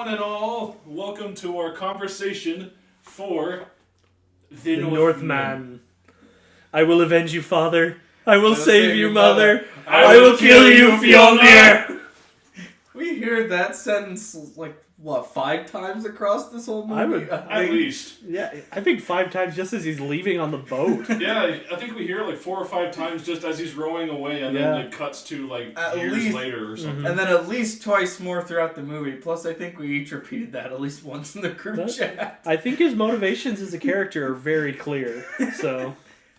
one and all. Welcome to our conversation for the Northman. I will avenge you, father. I will save you, mother. I will kill you, Fjolnir. We hear that sentence, 5 times across this whole movie? At least. Yeah, I think 5 times just as he's leaving on the boat. Yeah, I think we hear 4 or 5 times just as he's rowing away, and then it cuts to years later or something. And then at least twice more throughout the movie. Plus, I think we each repeated that at least once in the group chat. I think his motivations as a character are very clear. So,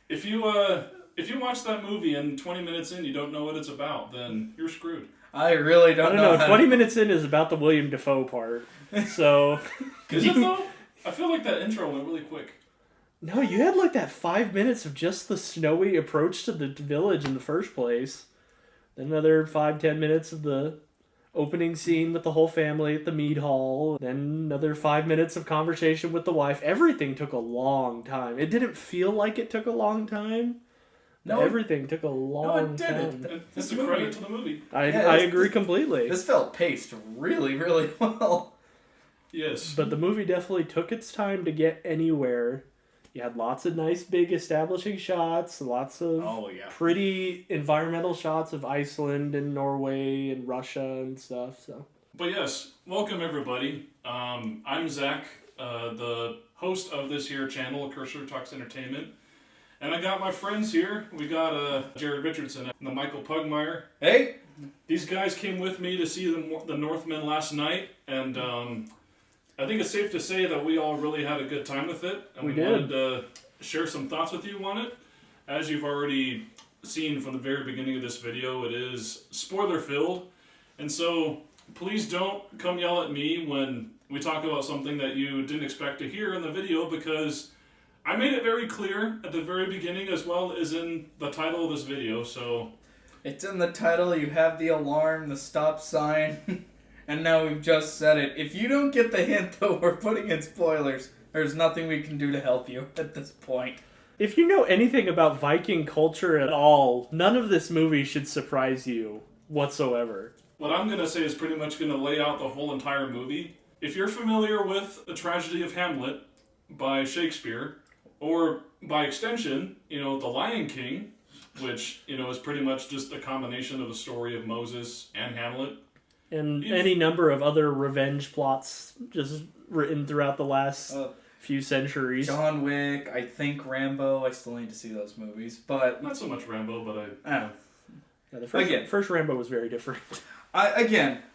if you watch that movie and 20 minutes in you don't know what it's about, then you're screwed. I really don't know. 20 minutes in is about the William Dafoe part. So, is it though? I feel like that intro went really quick. No, you had that 5 minutes of just the snowy approach to the village in the first place. Then another 5-10 minutes of the opening scene with the whole family at the mead hall. Then another 5 minutes of conversation with the wife. Everything took a long time. It didn't feel like it took a long time. No, everything took a long time. It's a credit to the movie. I agree completely. This felt paced really, really well. Yes. But the movie definitely took its time to get anywhere. You had lots of nice big establishing shots, lots of pretty environmental shots of Iceland and Norway and Russia and stuff. So. But yes, welcome everybody. I'm Zach, the host of this here channel, Cursor Talks Entertainment. And I got my friends here. We got Jared Richardson and the Michael Pugmire. Hey! These guys came with me to see the Northman last night, and I think it's safe to say that we all really had a good time with it. And we wanted to share some thoughts with you on it. As you've already seen from the very beginning of this video, it is spoiler-filled. And so, please don't come yell at me when we talk about something that you didn't expect to hear in the video, because I made it very clear at the very beginning as well as in the title of this video, so... It's in the title, you have the alarm, the stop sign, and now we've just said it. If you don't get the hint that we're putting in spoilers, there's nothing we can do to help you at this point. If you know anything about Viking culture at all, none of this movie should surprise you whatsoever. What I'm going to say is pretty much going to lay out the whole entire movie. If you're familiar with The Tragedy of Hamlet by Shakespeare, or by extension, The Lion King, which, is pretty much just a combination of a story of Moses and Hamlet. And any number of other revenge plots just written throughout the last few centuries. John Wick, I think Rambo. I still need to see those movies, but... Not so much Rambo, but the first Rambo was very different. I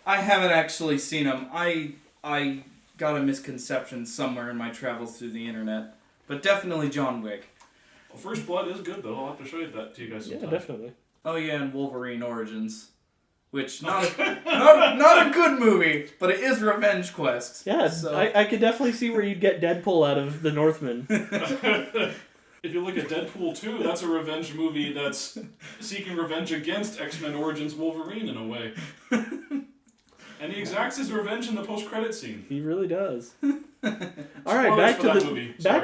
haven't actually seen them. I got a misconception somewhere in my travels through the internet. But definitely John Wick. Well, First Blood is good, though. I'll have to show you that to you guys sometime. Yeah, definitely. Oh, yeah, and Wolverine Origins. Which, not a good movie, but it is Revenge Quest. Yeah, so. I could definitely see where you'd get Deadpool out of the Northman. If you look at Deadpool 2, that's a revenge movie that's seeking revenge against X-Men Origins Wolverine, in a way. And he exacts his revenge in the post-credit scene. He really does. All right, back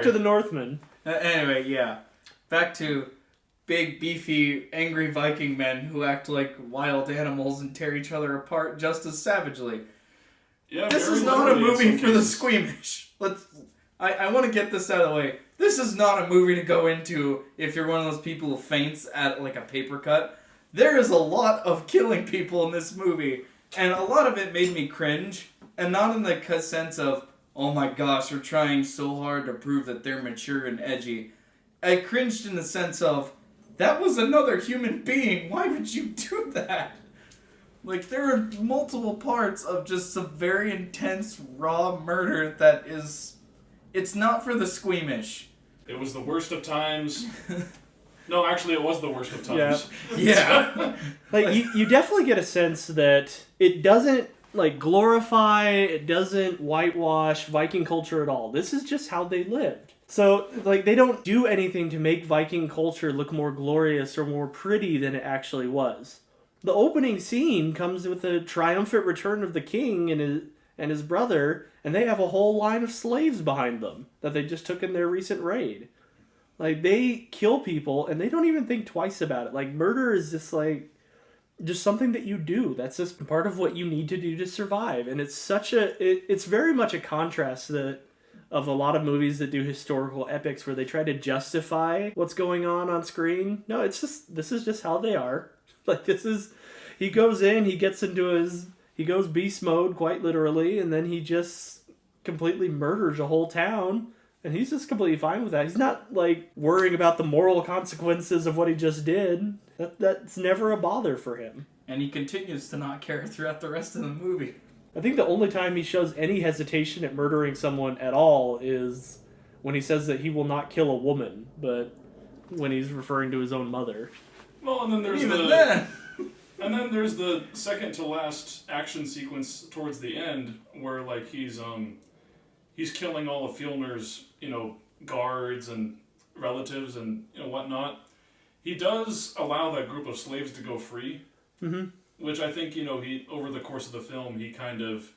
to the Northman. Anyway, yeah. Back to big, beefy, angry Viking men who act like wild animals and tear each other apart just as savagely. Yeah, this is not a movie for the squeamish. I want to get this out of the way. This is not a movie to go into if you're one of those people who faints at a paper cut. There is a lot of killing people in this movie. And a lot of it made me cringe, and not in the sense of, oh my gosh, we're trying so hard to prove that they're mature and edgy. I cringed in the sense of, that was another human being, why would you do that? There are multiple parts of just some very intense, raw murder that is, it's not for the squeamish. It was the worst of times. No, actually, it was the worst of times. Yeah. You definitely get a sense that it doesn't glorify, it doesn't whitewash Viking culture at all. This is just how they lived. So they don't do anything to make Viking culture look more glorious or more pretty than it actually was. The opening scene comes with the triumphant return of the king and his brother, and they have a whole line of slaves behind them that they just took in their recent raid. They kill people, and they don't even think twice about it. Murder is just, just something that you do. That's just part of what you need to do to survive. And it's it's very much a contrast of a lot of movies that do historical epics where they try to justify what's going on screen. No, this is just how they are. Like, he goes in, he goes beast mode quite literally, and then he just completely murders a whole town. And he's just completely fine with that. He's not, like, worrying about the moral consequences of what he just did. That's never a bother for him. And he continues to not care throughout the rest of the movie. I think the only time he shows any hesitation at murdering someone at all is when he says that he will not kill a woman, but when he's referring to his own mother. Well, and then there's and then there's the second to last action sequence towards the end where, like, he's killing all of Fjellner's, guards and relatives and whatnot. He does allow that group of slaves to go free, which I think he over the course of the film he kind of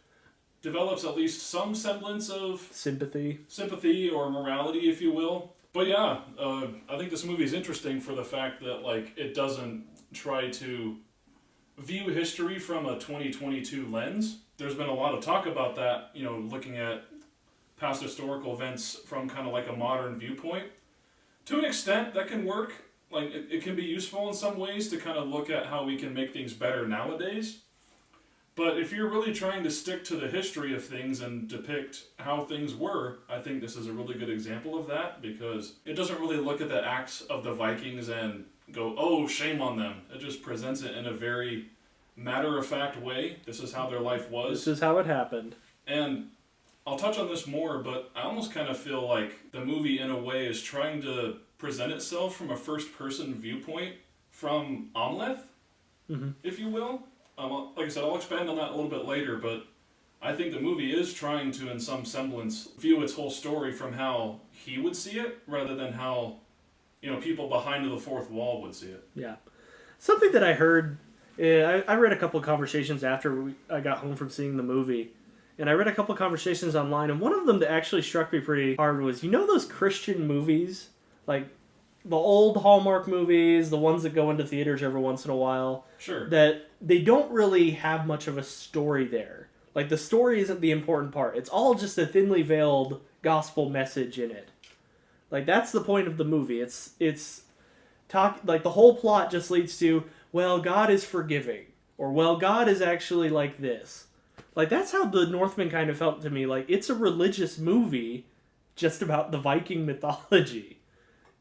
develops at least some semblance of sympathy or morality, if you will. But yeah, I think this movie is interesting for the fact that, like, it doesn't try to view history from a 2022 lens. There's been a lot of talk about that, looking at past historical events from kind of like a modern viewpoint. To an extent, that can work. Like, it can be useful in some ways to kind of look at how we can make things better nowadays. But if you're really trying to stick to the history of things and depict how things were, I think this is a really good example of that, because it doesn't really look at the acts of the Vikings and go, oh, shame on them. It just presents it in a very matter-of-fact way. This is how their life was. This is how it happened. And I'll touch on this more, but I almost kind of feel like the movie, in a way, is trying to present itself from a first-person viewpoint from Amleth, if you will. Like I said, I'll expand on that a little bit later, but I think the movie is trying to, in some semblance, view its whole story from how he would see it, rather than how, people behind the fourth wall would see it. Yeah. Something that I heard, I read a couple of conversations after I got home from seeing the movie, and I read a couple of conversations online, and one of them that actually struck me pretty hard was, those Christian movies? Like, the old Hallmark movies, the ones that go into theaters every once in a while. Sure. That they don't really have much of a story there. Like, the story isn't the important part. It's all just a thinly veiled gospel message in it. Like, that's the point of the movie. Like, the whole plot just leads to, well, God is forgiving. Or, well, God is actually like this. Like, that's how the Northman kind of felt to me. Like, it's a religious movie just about the Viking mythology.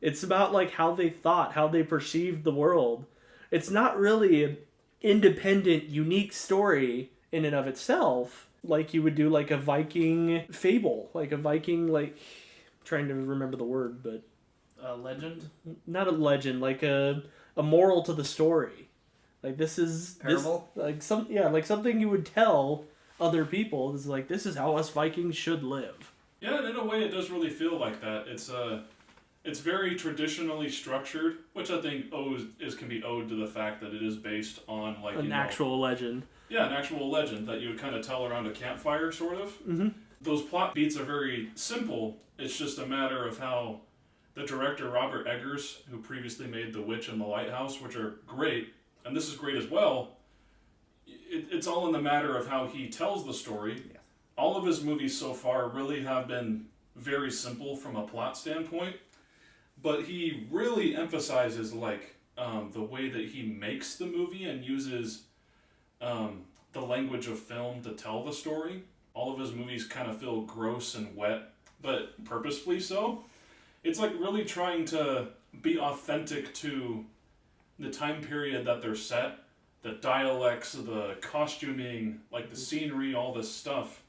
It's about, like, how they thought, how they perceived the world. It's not really an independent, unique story in and of itself, like you would do, like, a Viking fable. Like a Viking, like, trying to remember the word, but... A legend? Not a legend, like a moral to the story. Like, this is... Parable? Like something you would tell other people. This is like, this is how us Vikings should live. Yeah, and in a way it does really feel like that. It's very traditionally structured, which I think can be owed to the fact that it is based on, like, an actual legend. Yeah, an actual legend that you would kind of tell around a campfire, sort of. Mm-hmm. Those plot beats are very simple. It's just a matter of how the director, Robert Eggers, who previously made The Witch and The Lighthouse, which are great, and this is great as well, it's all in the matter of how he tells the story. Yeah. All of his movies so far really have been very simple from a plot standpoint. But he really emphasizes, like, the way that he makes the movie and uses the language of film to tell the story. All of his movies kind of feel gross and wet, but purposefully so. It's like really trying to be authentic to the time period that they're set, the dialects, the costuming, like the scenery, all this stuff.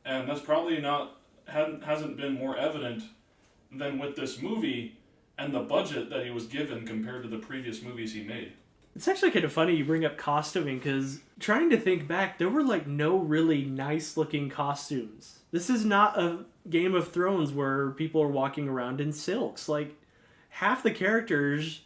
And that's probably hasn't been more evident than with this movie and the budget that he was given compared to the previous movies he made. It's actually kind of funny you bring up costuming, because trying to think back, there were, like, no really nice-looking costumes. This is not a Game of Thrones where people are walking around in silks. Like, half the characters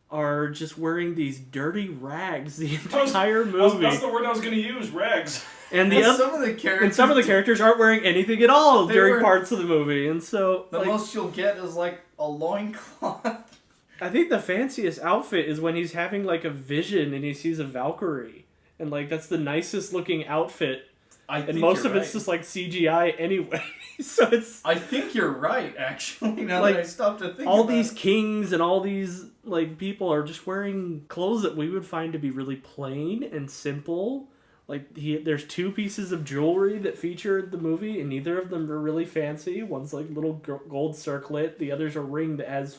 are just wearing these dirty rags the entire movie. That's the word I was going to use, rags. And some of the characters aren't wearing anything at all during parts of the movie, and so the most you'll get is, like, a loincloth I think the fanciest outfit is when he's having like a vision and he sees a Valkyrie. And like that's the nicest looking outfit. And most of it's just like CGI anyway. So it's I think you're right, actually, now like, that I stopped to think all about these it. kings and all these like people are just wearing clothes that we would find to be really plain and simple. Like there's 2 pieces of jewelry that featured the movie, and neither of them are really fancy. One's like little gold circlet. The other's a ring that has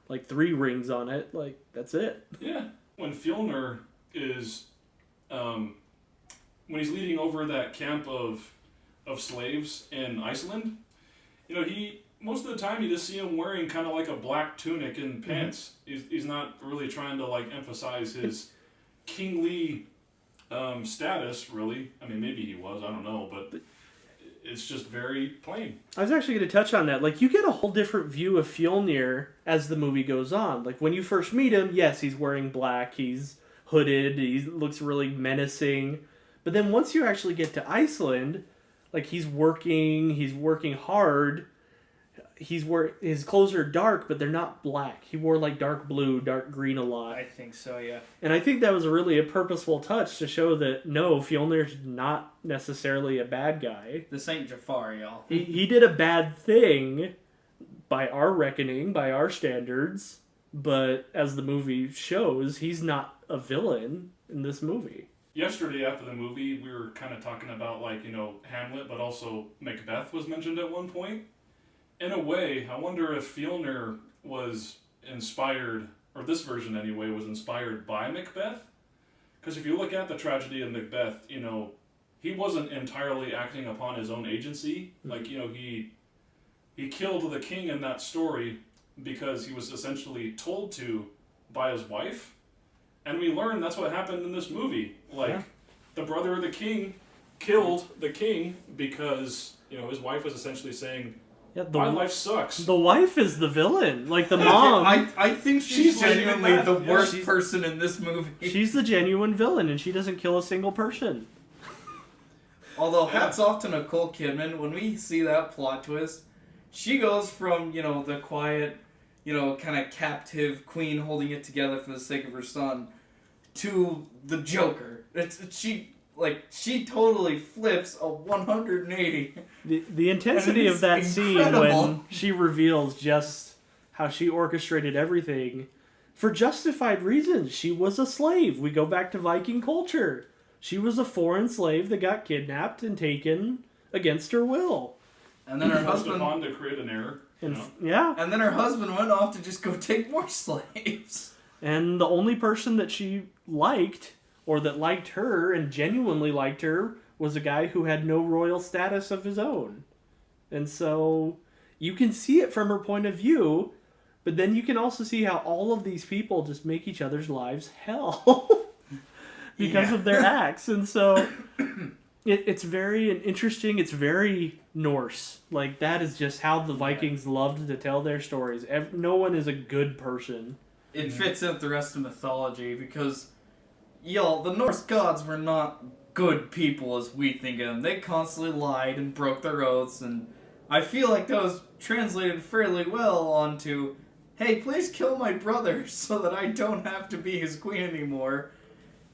like 3 rings on it. Like that's it. Yeah. When Fjolnir is, when he's leading over that camp of slaves in Iceland, you know, most of the time you just see him wearing kind of like a black tunic and pants. He's not really trying to like emphasize his kingly status, really. I mean, maybe he was, I don't know, but it's just very plain. I was actually going to touch on that. Like, you get a whole different view of Fjolnir as the movie goes on. Like, when you first meet him, yes, he's wearing black, he's hooded, he looks really menacing. But then once you actually get to Iceland, like, he's working hard. His clothes are dark, but they're not black. He wore like dark blue, dark green a lot. I think so, yeah. And I think that was really a purposeful touch to show that no, Fjolnir's not necessarily a bad guy. This ain't Jafar, y'all. He did a bad thing by our reckoning, by our standards, but as the movie shows, he's not a villain in this movie. Yesterday after the movie, we were kind of talking about, like, you know, Hamlet, but also Macbeth was mentioned at one point. In a way, I wonder if Fjolnir was inspired, or this version anyway, was inspired by Macbeth. Because if you look at the tragedy of Macbeth, you know, he wasn't entirely acting upon his own agency. Like, you know, he killed the king in that story because he was essentially told to by his wife. And we learn that's what happened in this movie. Like, the brother of the king killed the king because, you know, his wife was essentially saying, Yeah, my life sucks. The wife is the villain. Like, the mom. I think she's genuinely like the Macbeth. worst person in this movie. She's the genuine villain, and she doesn't kill a single person. Although, hats off to Nicole Kidman, when we see that plot twist, she goes from, you know, the quiet, you know, kind of captive queen holding it together for the sake of her son, to the Joker. She totally flips a 180. The intensity of that scene when she reveals just how she orchestrated everything for justified reasons. She was a slave. We go back to Viking culture. She was a foreign slave that got kidnapped and taken against her will. And then her Forced husband upon to create an error. And You know? yeah. And then her husband went off to just go take more slaves. And the only person that she liked, or that liked her and genuinely liked her, was a guy who had no royal status of his own. And so you can see it from her point of view, but then you can also see how all of these people just make each other's lives hell because of their acts. And so it's very interesting. It's very Norse. Like, that is just how the Vikings loved to tell their stories. No one is a good person. It fits in with the rest of mythology because, y'all, the Norse gods were not good people as we think of them. They constantly lied and broke their oaths, and I feel like that was translated fairly well onto, hey, please kill my brother so that I don't have to be his queen anymore.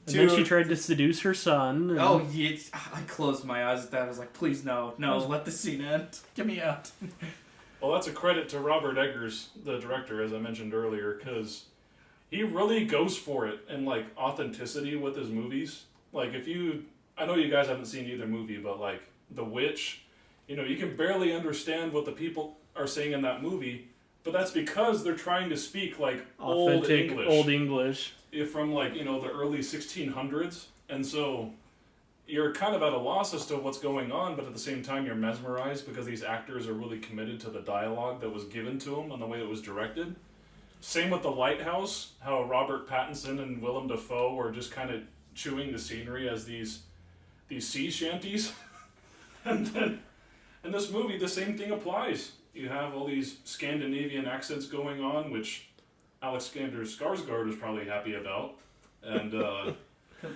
And then she tried to seduce her son. And... Oh, yeah, I closed my eyes at that. I was like, please, no, let the scene end. Get me out. Well, that's a credit to Robert Eggers, the director, as I mentioned earlier, because he really goes for it in, like, authenticity with his movies. Like, I know you guys haven't seen either movie, but, like, The Witch, you know, you can barely understand what the people are saying in that movie, but that's because they're trying to speak, like, authentic Old English. From, like, you know, the early 1600s. And so you're kind of at a loss as to what's going on, but at the same time you're mesmerized because these actors are really committed to the dialogue that was given to them and the way it was directed. Same with The Lighthouse, how Robert Pattinson and Willem Dafoe were just kind of chewing the scenery as these sea shanties. And then in this movie, the same thing applies. You have all these Scandinavian accents going on, which Alexander Skarsgård is probably happy about. And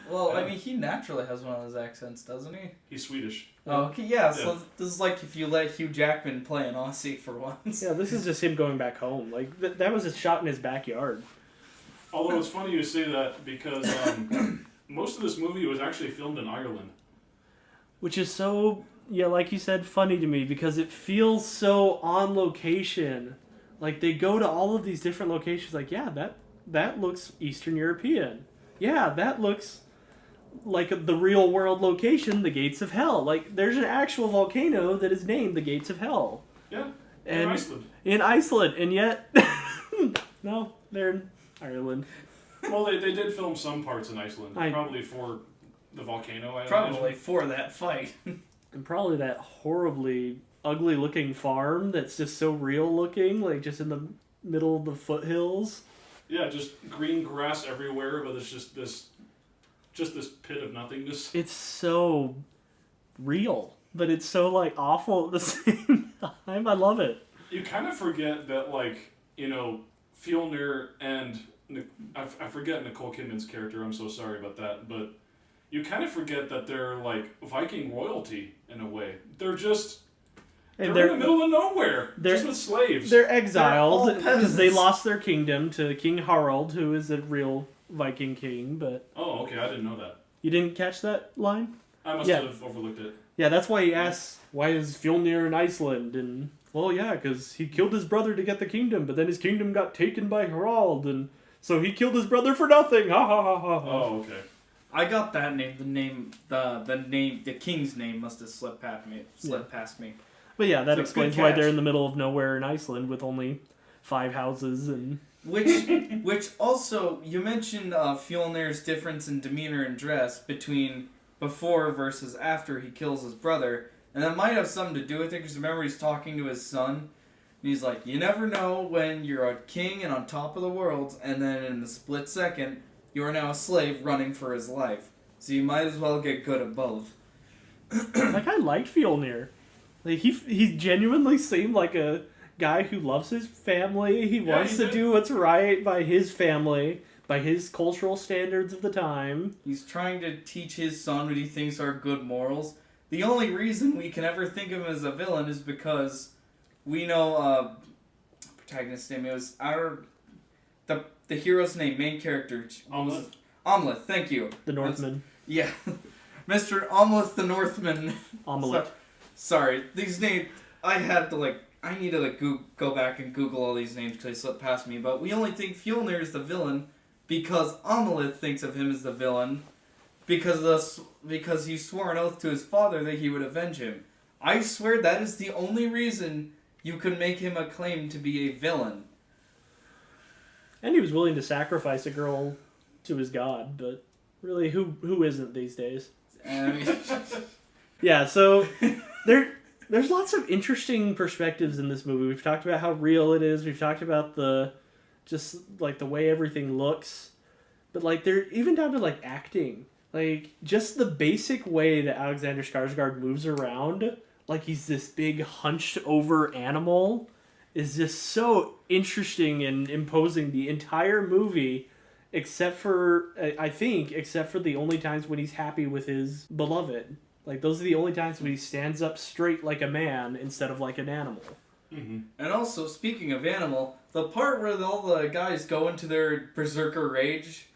Well, Yeah. I mean, he naturally has one of those accents, doesn't he? He's Swedish. Oh, okay, yeah, so this is like if you let Hugh Jackman play an Aussie for once. Yeah, this is just him going back home. Like, that was a shot in his backyard. Although it's funny you say that because most of this movie was actually filmed in Ireland. Which is so, yeah, like you said, funny to me because it feels so on location. Like, they go to all of these different locations, like, yeah, that looks Eastern European. Yeah, that looks like the real world location, the Gates of Hell. Like, there's an actual volcano that is named the Gates of Hell. Yeah, And in Iceland. In Iceland, and yet, no, they're in Ireland. Well, they did film some parts in Iceland, probably for the volcano. I Probably imagine. for that fight. And probably that horribly ugly looking farm that's just so real looking, like just in the middle of the foothills. Yeah, just green grass everywhere, but it's just this pit of nothingness. It's so real, but it's so like awful at the same time. I love it. You kind of forget that, like, Fjolnir and I forget Nicole Kidman's character. I'm so sorry about that, but you kind of forget that they're like Viking royalty in a way. They're just they're in the middle of nowhere, just with slaves. They're exiled They're all because they peasants. lost their kingdom to King Harald, who is a real Viking king. But Oh, okay, I didn't know that. you didn't catch that line? I must have overlooked it. Yeah, that's why he asks, why is Fjolnir in Iceland? And, well, yeah, because he killed his brother to get the kingdom, but then his kingdom got taken by Harald, and so he killed his brother for nothing. Ha ha ha ha. Oh, okay. I got that name. The king's name must have slipped past me. But yeah, that So explains good why catch. they're in the middle of nowhere in Iceland with only 5 houses and... Which also, you mentioned Fjolnir's difference in demeanor and dress between before versus after he kills his brother. And that might have something to do with it, because remember he's talking to his son. And he's like, you never know when you're a king and on top of the world, and then in the split second, you are now a slave running for his life. So you might as well get good at both. Like, I liked Fjolnir. Like, he genuinely seemed like a guy who loves his family. He wants to do what's right by his family, by his cultural standards of the time. He's trying to teach his son what he thinks are good morals. The only reason we can ever think of him as a villain is because we know protagonist's name. It was the hero's name, main character. Omleth, thank you. The Northman. Yeah. Mr. Omleth the Northman. Omelette. Sorry, these names, I need to go back and Google all these names because they slipped past me, but we only think Fjolnir is the villain because Amalith thinks of him as the villain because he swore an oath to his father that he would avenge him. I swear that is the only reason you could make him a claim to be a villain. And he was willing to sacrifice a girl to his god, but really, who isn't these days? Yeah, so there's lots of interesting perspectives in this movie. We've talked about how real it is. We've talked about the way everything looks. But like they're even down to like acting. Like just the basic way that Alexander Skarsgård moves around, like he's this big hunched over animal, is just so interesting and imposing the entire movie, except for the only times when he's happy with his beloved. Like, those are the only times when he stands up straight like a man instead of like an animal. Mm-hmm. And also, speaking of animal, the part where all the guys go into their berserker rage,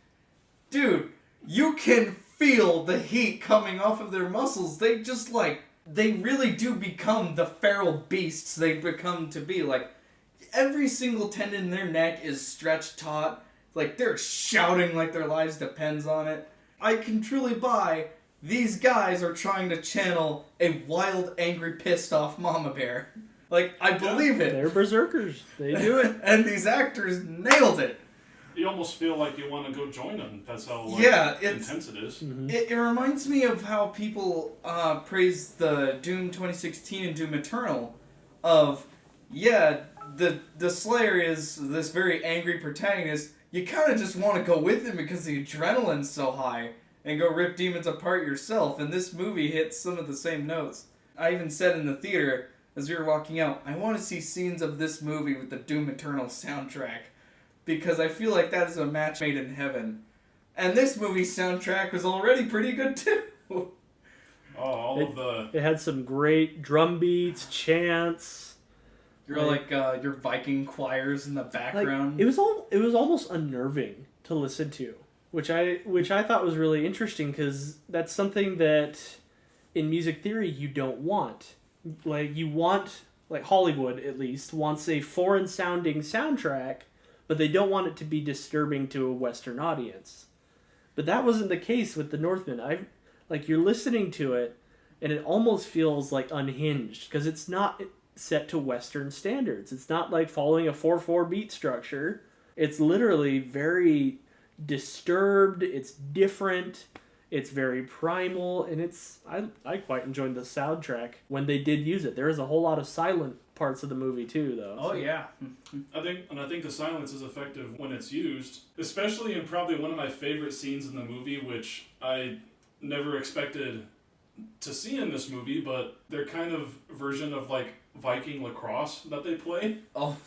dude, you can feel the heat coming off of their muscles. They really do become the feral beasts they become to be. Like, every single tendon in their neck is stretched taut. Like, they're shouting like their lives depends on it. I can truly buy... These guys are trying to channel a wild, angry, pissed-off mama bear. Like, I believe it. They're berserkers. They do it. And these actors nailed it. You almost feel like you want to go join them. That's how intense it is. Mm-hmm. It reminds me of how people praise the Doom 2016 and Doom Eternal of, the Slayer is this very angry protagonist. You kind of just want to go with him because the adrenaline's so high. And go rip demons apart yourself. And this movie hits some of the same notes. I even said in the theater, as we were walking out, I want to see scenes of this movie with the Doom Eternal soundtrack. Because I feel like that is a match made in heaven. And this movie's soundtrack was already pretty good too. It had some great drum beats, chants. Your Viking choirs in the background. It was almost unnerving to listen to, which I thought was really interesting because that's something that in music theory you don't want. Like Hollywood at least wants a foreign sounding soundtrack, but they don't want it to be disturbing to a Western audience. But that wasn't the case with the Northman. You're listening to it, and it almost feels like unhinged because it's not set to Western standards. It's not like following a 4/4 beat structure. It's literally very disturbed. It's different. It's very primal, and I quite enjoyed the soundtrack when they did use it. There is a whole lot of silent parts of the movie too, though. Oh yeah. I think the silence is effective when it's used, especially in probably one of my favorite scenes in the movie, which I never expected to see in this movie, but their kind of version of like Viking lacrosse that they play. Oh,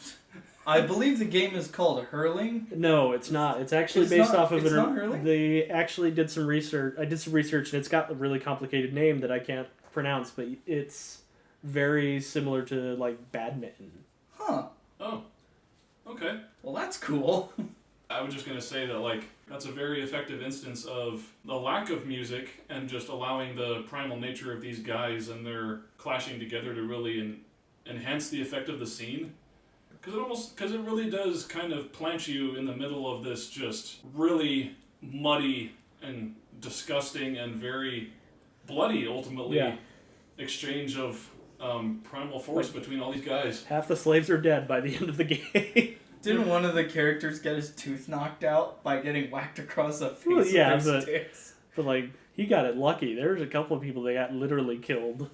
I believe the game is called hurling. No, it's not. It's actually Not hurling? They actually did some research. I did some research, and it's got a really complicated name that I can't pronounce, but it's very similar to like badminton. Huh. Oh, okay. Well, that's cool. I was just going to say that, that's a very effective instance of the lack of music and just allowing the primal nature of these guys and their clashing together to really enhance the effect of the scene. Because it really does kind of plant you in the middle of this just really muddy and disgusting and very bloody, ultimately, exchange of primal force between all these guys. Half the slaves are dead by the end of the game. Didn't one of the characters get his tooth knocked out by getting whacked across the face? Well, yeah, with their sticks? but he got it lucky. There was a couple of people that got literally killed.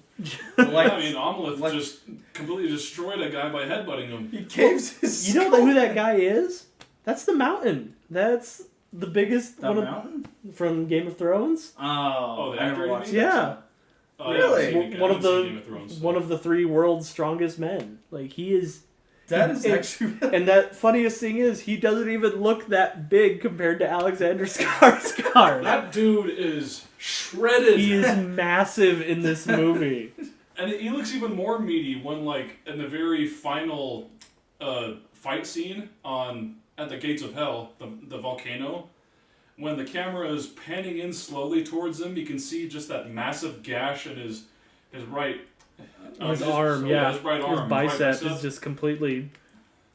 Amalith just completely destroyed a guy by headbutting him. He caves his You know who that guy is? That's the Mountain. That's the biggest Mountain? From Game of Thrones. Oh, the actor? Yeah. Really? One of the 3 world's strongest men. He is. That is actually. And that funniest thing is, he doesn't even look that big compared to Alexander Skarsgård. That dude is shredded. He is massive in this movie. And he looks even more meaty when, in the very final fight scene at the Gates of Hell, the volcano. When the camera is panning in slowly towards him, you can see just that massive gash in his right his arm. His right arm. His bicep is just completely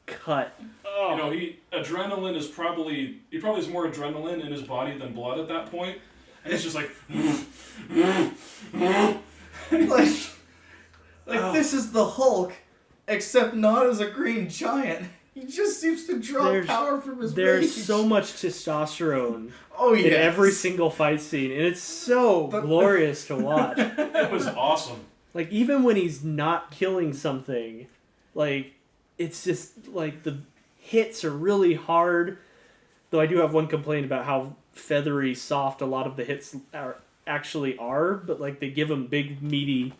cut. Oh. Adrenaline is he probably has more adrenaline in his body than blood at that point. And it's just This is the Hulk, except not as a green giant. He just seems to draw power from his There's rage. so much testosterone in every single fight scene, and it's so glorious to watch. It was awesome. Even when he's not killing something, it's just, the hits are really hard. Though I do have one complaint about how feathery soft a lot of the hits actually are, but, they give them big, meaty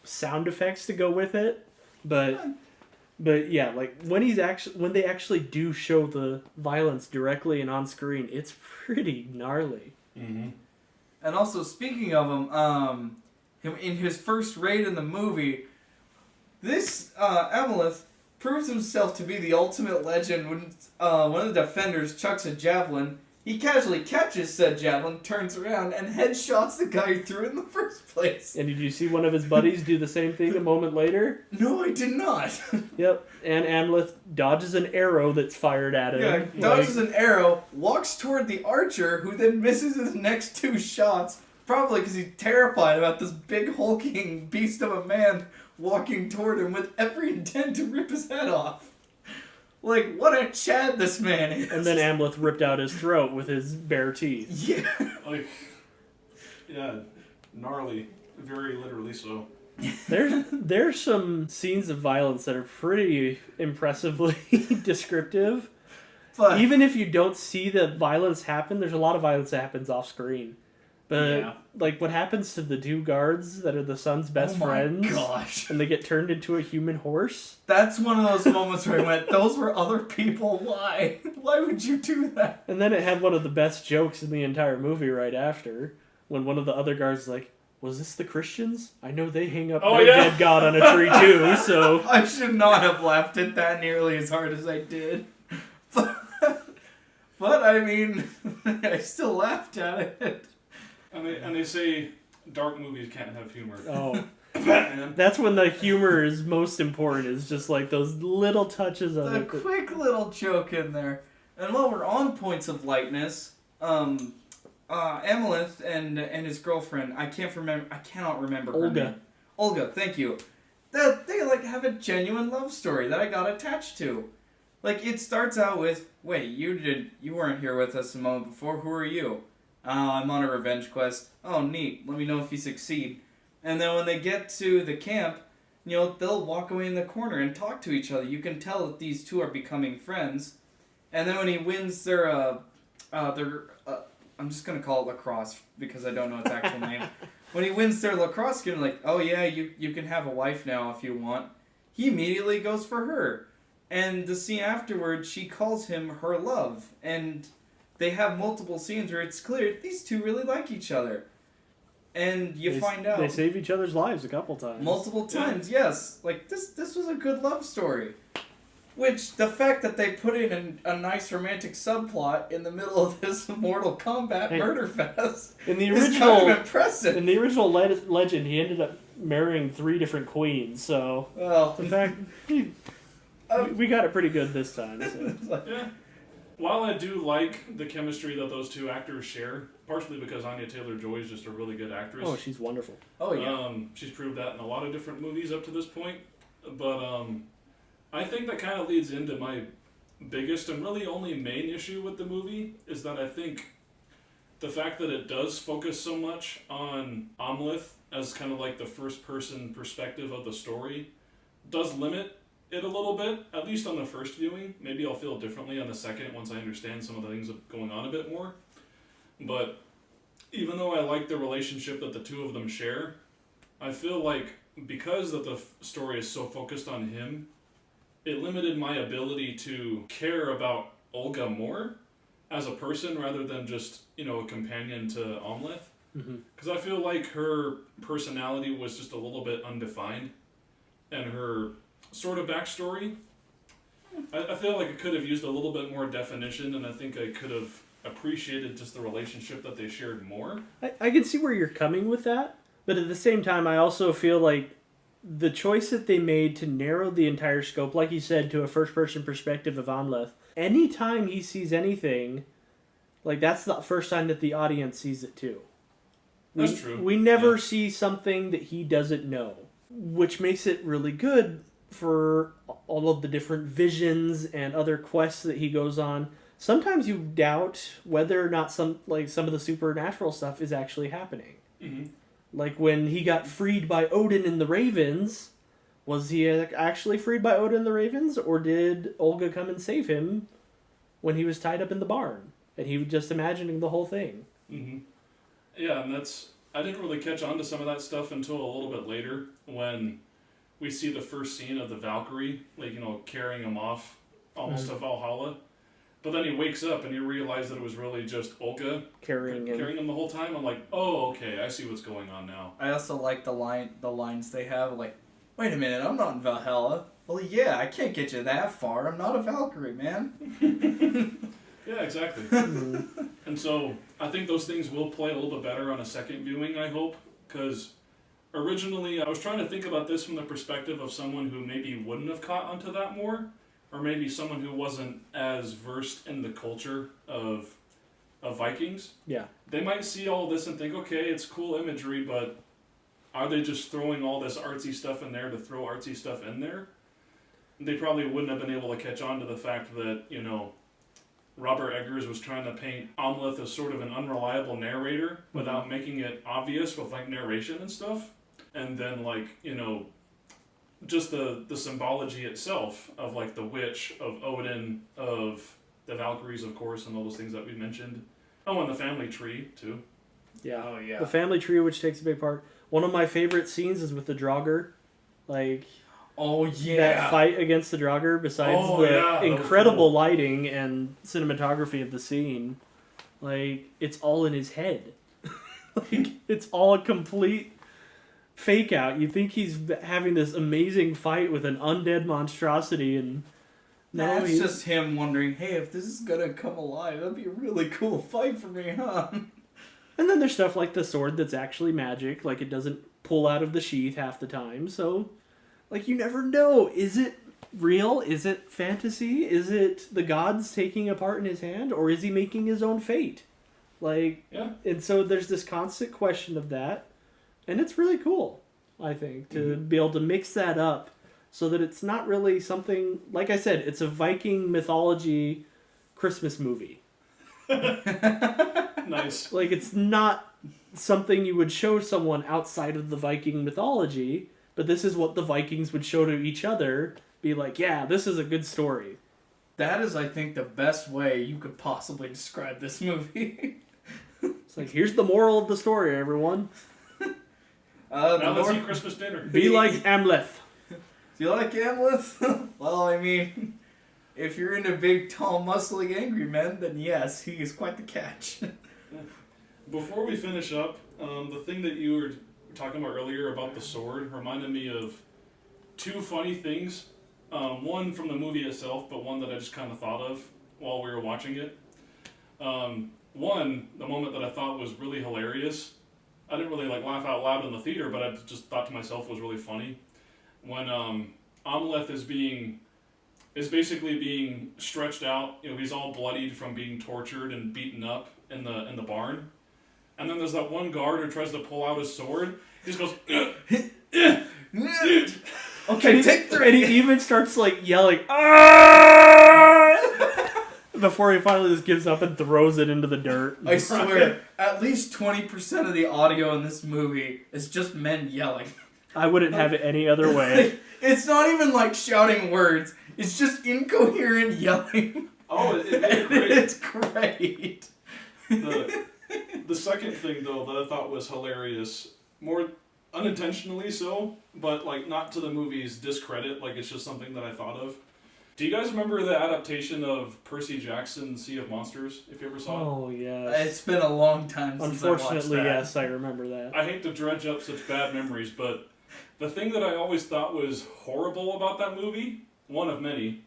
sound effects to go with it. But yeah, when they actually do show the violence directly and on screen, it's pretty gnarly. Mm-hmm. And also, speaking of him in his first raid in the movie, this Amalith proves himself to be the ultimate legend when one of the defenders chucks a javelin. He casually catches said javelin, turns around, and headshots the guy who threw it in the first place. And did you see one of his buddies do the same thing a moment later? No, I did not. Yep, and Amalith dodges an arrow that's fired at him. Yeah, dodges an arrow, walks toward the archer, who then misses his next 2 shots, probably because he's terrified about this big hulking beast of a man walking toward him with every intent to rip his head off. What a Chad this man is. And then Amalith ripped out his throat with his bare teeth. Yeah. Yeah, gnarly. Very literally so. There's some scenes of violence that are pretty impressively descriptive. But even if you don't see the violence happen, there's a lot of violence that happens off screen. But Yeah. like, what happens to the two guards that are the son's best friends? Gosh. And they get turned into a human horse? That's one of those moments where I went, those were other people. Why? Why would you do that? And then it had one of the best jokes in the entire movie right after, when one of the other guards is like, was this the Christians? I know they hang up their dead god on a tree too, so... I should not have laughed at that nearly as hard as I did. But I mean, I still laughed at it. And they say dark movies can't have humor. Oh. Batman. That's when the humor is most important, is just like those little touches of The it. quick little joke in there. And while we're on points of lightness, Amalith and his girlfriend, I cannot remember her Olga. name. Olga, thank you. That they like have a genuine love story that I got attached to. Like, it starts out with, wait, you weren't here with us a moment before. Who are you? Oh, I'm on a revenge quest. Oh, neat. Let me know if you succeed. And then when they get to the camp, they'll walk away in the corner and talk to each other. You can tell that these two are becoming friends. And then when he wins their I'm just gonna call it lacrosse because I don't know its actual name. When he wins their lacrosse game, like, oh yeah, you can have a wife now if you want. He immediately goes for her. And the scene afterwards, she calls him her love. And they have multiple scenes where it's clear these two really like each other. And you find out They save each other's lives a couple times. multiple times, yes. Like, this was a good love story. Which, the fact that they put in a nice romantic subplot in the middle of this Mortal Kombat murder fest In the is original, kind of impressive. in the original legend, he ended up marrying 3 different queens, so... Well, The fact... we got it pretty good this time, so... Yeah. While I do like the chemistry that those two actors share, partially because Anya Taylor-Joy is just a really good actress. Oh, she's wonderful. oh yeah. She's proved that in a lot of different movies up to this point. But I think that kind of leads into my biggest and really only main issue with the movie, is that I think the fact that it does focus so much on Amleth as kind of like the first-person perspective of the story does limit it a little bit, at least on the first viewing. Maybe I'll feel differently on the second once I understand some of the things going on a bit more. But even though I like the relationship that the two of them share, I feel like because that the story is so focused on him, it limited my ability to care about Olga more as a person rather than just, a companion to Amleth. Because I feel like her personality was just a little bit undefined, and her sort of backstory, I feel like it could have used a little bit more definition, and I think I could have appreciated just the relationship that they shared more. I can see where you're coming with that, but at the same time, I also feel like the choice that they made to narrow the entire scope, like you said, to a first-person perspective of Amleth, anytime he sees anything, like, that's the first time that the audience sees it too. That's true. We never see something that he doesn't know, which makes it really good for all of the different visions and other quests that he goes on. Sometimes you doubt whether or not some of the supernatural stuff is actually happening. Mm-hmm. Like when he got freed by Odin and the Ravens, was he actually freed by Odin and the Ravens, or did Olga come and save him when he was tied up in the barn? And he was just imagining the whole thing. Mm-hmm. Yeah, and I didn't really catch on to some of that stuff until a little bit later when we see the first scene of the Valkyrie, carrying him off almost to Valhalla. But then he wakes up and you realize that it was really just Olga Carrying him the whole time. I'm like, oh, okay, I see what's going on now. I also like the lines they have, like, wait a minute, I'm not in Valhalla. Well, yeah, I can't get you that far. I'm not a Valkyrie, man. Yeah, exactly. And so I think those things will play a little bit better on a second viewing, I hope, because originally I was trying to think about this from the perspective of someone who maybe wouldn't have caught onto that more, or maybe someone who wasn't as versed in the culture of Vikings. Yeah. They might see all this and think, okay, it's cool imagery, but are they just throwing all this artsy stuff in there to throw artsy stuff in there? They probably wouldn't have been able to catch on to the fact that, Robert Eggers was trying to paint Amleth as sort of an unreliable narrator without making it obvious with, narration and stuff. And then, just the symbology itself of, the witch, of Odin, of the Valkyries, of course, and all those things that we mentioned. Oh, and the family tree, too. Yeah. Oh, yeah. The family tree, which takes a big part. One of my favorite scenes is with the Draugr. Like, Oh, yeah. that fight against the Draugr, besides Oh, the yeah, that was incredible cool. lighting and cinematography of the scene, like, it's all in his head. Like, it's all a complete fake out. You think he's having this amazing fight with an undead monstrosity, and no, That's he's just him wondering, hey, if this is gonna come alive, that'd be a really cool fight for me, huh? And then there's stuff like the sword that's actually magic, like it doesn't pull out of the sheath half the time, so like you never know. Is it real? Is it fantasy? Is it the gods taking a part in his hand? Or is he making his own fate? Like, Yeah. and so there's this constant question of that. And it's really cool, I think, to be able to mix that up so that it's not really something, like I said, it's a Viking mythology Christmas movie. Nice. Like, it's not something you would show someone outside of the Viking mythology, but this is what the Vikings would show to each other. Be like, yeah, this is a good story. That is, I think, the best way you could possibly describe this movie. It's like, here's the moral of the story, everyone. Now let's eat Christmas dinner. Be like Amleth. Do you like Amleth? Well, I mean, if you're into big, tall, muscly, angry men, then yes, he is quite the catch. Before we finish up, the thing that you were talking about earlier about the sword reminded me of two funny things. One from the movie itself, but one that I just kind of thought of while we were watching it. One, the moment that I thought was really hilarious. I didn't really laugh out loud in the theater, but I just thought to myself was really funny. When Amaleth is basically being stretched out. You know, he's all bloodied from being tortured and beaten up in the barn. And then there's that one guard who tries to pull out his sword. He just goes, Okay, take three. And he even starts yelling, "Ah!" before he finally just gives up and throws it into the dirt. I swear, at least 20% of the audio in this movie is just men yelling. I wouldn't have it any other way. It's not even shouting words. It's just incoherent yelling. oh, it's great. It's great. The second thing, though, that I thought was hilarious, more unintentionally so, but not to the movie's discredit, it's just something that I thought of. Do you guys remember the adaptation of Percy Jackson's Sea of Monsters, if you ever saw it? Oh, yes. It's been a long time since I watched Unfortunately, that. yes, I remember that. I hate to dredge up such bad memories, but the thing that I always thought was horrible about that movie, one of many,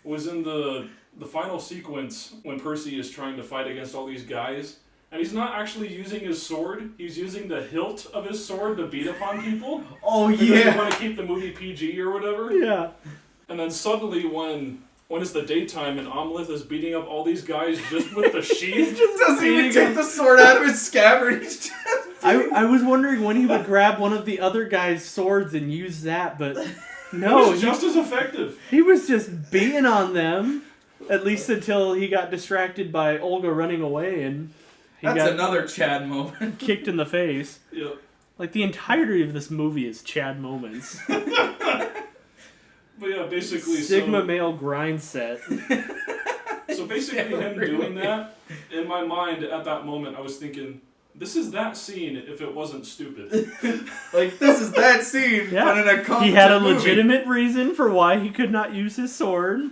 was in the final sequence when Percy is trying to fight against all these guys. And he's not actually using his sword. He's using the hilt of his sword to beat upon people. Oh, Because yeah. they want to keep the movie PG or whatever. Yeah. And then suddenly when it's the daytime and Amaleth is beating up all these guys just with the sheath. Just doesn't even beating take the sword out of his scabbard. He's just... I was wondering when he would grab one of the other guy's swords and use that, but It no, was just as effective. he was just beating on them, at least until he got distracted by Olga running away and he That's got another Chad moment. kicked in the face. Yep. The entirety of this movie is Chad moments. But yeah, basically Sigma male grind set. So basically him doing that, in my mind at that moment I was thinking, this is that scene if it wasn't stupid. This is that scene, Yeah. but in a competent He had a movie. legitimate reason for why he could not use his sword,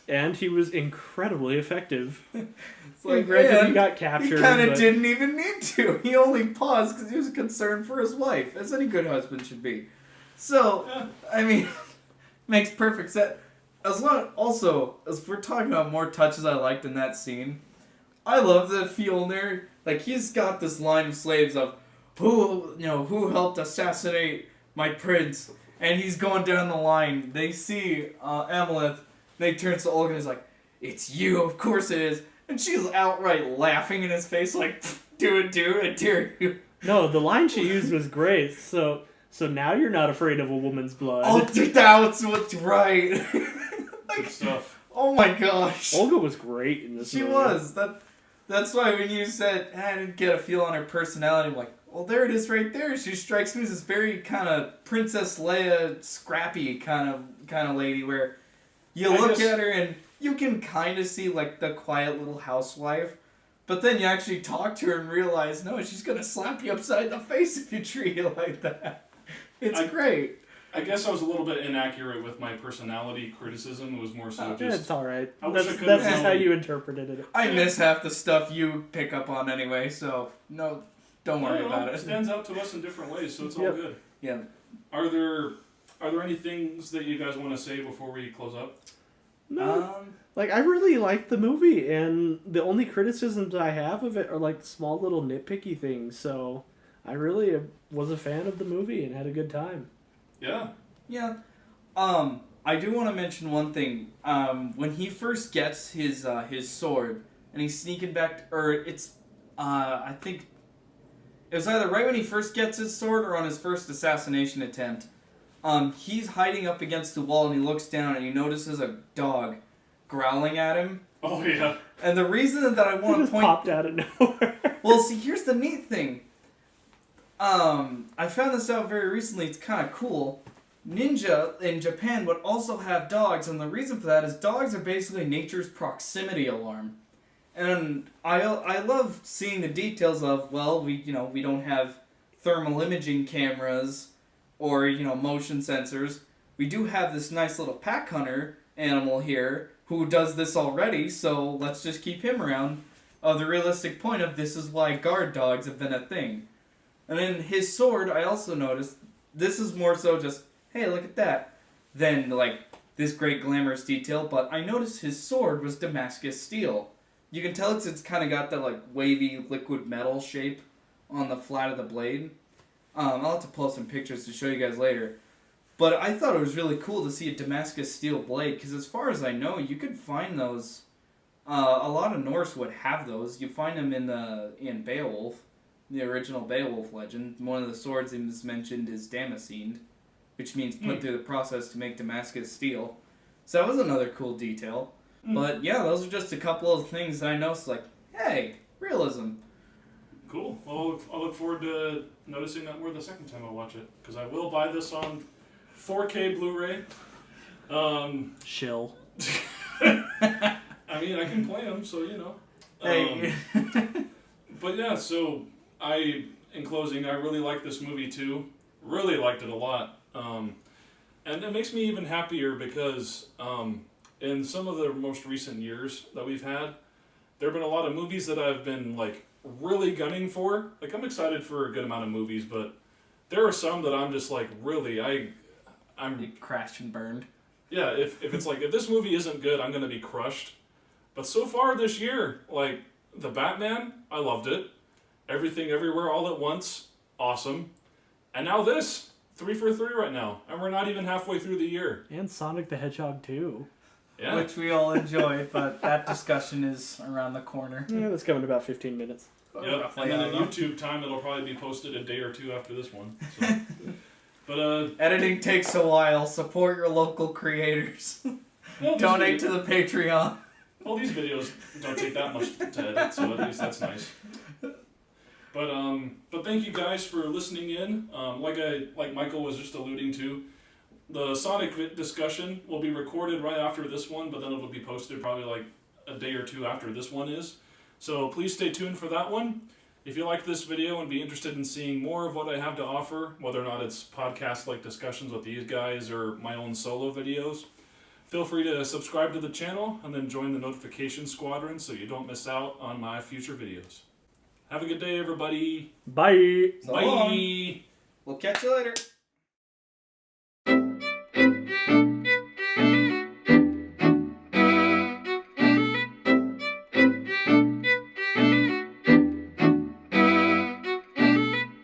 and he was incredibly effective. It's Granted, he and got he captured. kind of but- didn't even need to. He only paused because he was concerned for his wife, as any good husband should be. So, Yeah. I mean, makes perfect sense. As we're talking about more touches I liked in that scene, I love that Fjolnir, he's got this line of slaves of, who helped assassinate my prince, and he's going down the line. They see Amaleth, they turn to Olga and he's like, it's you, of course it is. And she's outright laughing in his face do it, I dare you. No, the line she used was great. So now you're not afraid of a woman's blood. Oh, that's what's right. Good stuff. Oh my gosh. Olga was great in this She movie. was. That's why when you said, I didn't get a feel on her personality, I'm like, well, there it is right there. She strikes me as this very kind of Princess Leia, scrappy kind of lady where you look at her and you can kind of see the quiet little housewife, But then you actually talk to her and realize, no, she's gonna slap you upside the face if you treat her like that. It's great. I guess I was a little bit inaccurate with my personality criticism. It was more so just... It's alright. That's That's just how you interpreted it. I miss half the stuff you pick up on anyway, so no, don't worry about it. It stands out to us in different ways, so it's all good. Yeah. Are there any things that you guys want to say before we close up? No. Like, I really liked the movie, and the only criticisms I have of it are, like, small little nitpicky things, so I really was a fan of the movie and had a good time. Yeah. Yeah. I do want to mention one thing. When he first gets his sword, and he's sneaking back, I think it was either right when he first gets his sword or on his first assassination attempt. He's hiding up against the wall, and he looks down, and he notices a dog growling at him. Oh, yeah. And the reason that I want to point... popped out of nowhere. Well, see, here's the neat thing. I found this out very recently. It's kind of cool. Ninja in Japan would also have dogs, and the reason for that is dogs are basically nature's proximity alarm. And I love seeing the details of, well, we don't have thermal imaging cameras or, motion sensors. We do have this nice little pack hunter animal here who does this already, so let's just keep him around. The realistic point of this is why guard dogs have been a thing. And then his sword, I also noticed, this is more so just, hey, look at that, than, like, this great glamorous detail, but I noticed his sword was Damascus steel. You can tell it's kind of got that, like, wavy liquid metal shape on the flat of the blade. I'll have to pull some pictures to show you guys later. But I thought it was really cool to see a Damascus steel blade, because as far as I know, you could find those, a lot of Norse would have those. You find them in Beowulf. The original Beowulf legend, one of the swords he was mentioned is damascened, which means put through the process to make Damascus steel. So that was another cool detail. But yeah, those are just a couple of things that I noticed, like, hey, realism. Cool. Well, I'll look forward to noticing that more the second time I watch it, because I will buy this on 4K Blu-ray. Shill. I mean, I can play them, so, Hey. But yeah, so in closing, I really like this movie too. Really liked it a lot. And it makes me even happier because in some of the most recent years that we've had, there have been a lot of movies that I've been like really gunning for. Like, I'm excited for a good amount of movies, but there are some that I'm just like, really, I'm You crashed and burned. Yeah, if it's like, if this movie isn't good, I'm going to be crushed. But so far this year, like, The Batman, I loved it. Everything Everywhere All at Once, awesome. And now this, 3 for 3 right now. And we're not even halfway through the year. And Sonic the Hedgehog 2. Yeah. Which we all enjoy, but that discussion is around the corner. Yeah, that's coming in about 15 minutes. Yeah, and then in YouTube time, it'll probably be posted a day or two after this one. So. But editing takes a while. Support your local creators. Donate to the Patreon. Well, these videos don't take that much to edit, so at least that's nice. But thank you guys for listening in. Like Michael was just alluding to, the Sonic discussion will be recorded right after this one, but then it'll be posted probably like a day or two after this one is. So please stay tuned for that one. If you like this video and be interested in seeing more of what I have to offer, whether or not it's podcast-like discussions with these guys or my own solo videos, feel free to subscribe to the channel and then join the notification squadron so you don't miss out on my future videos. Have a good day, everybody. Bye. So Bye. long. We'll catch you later.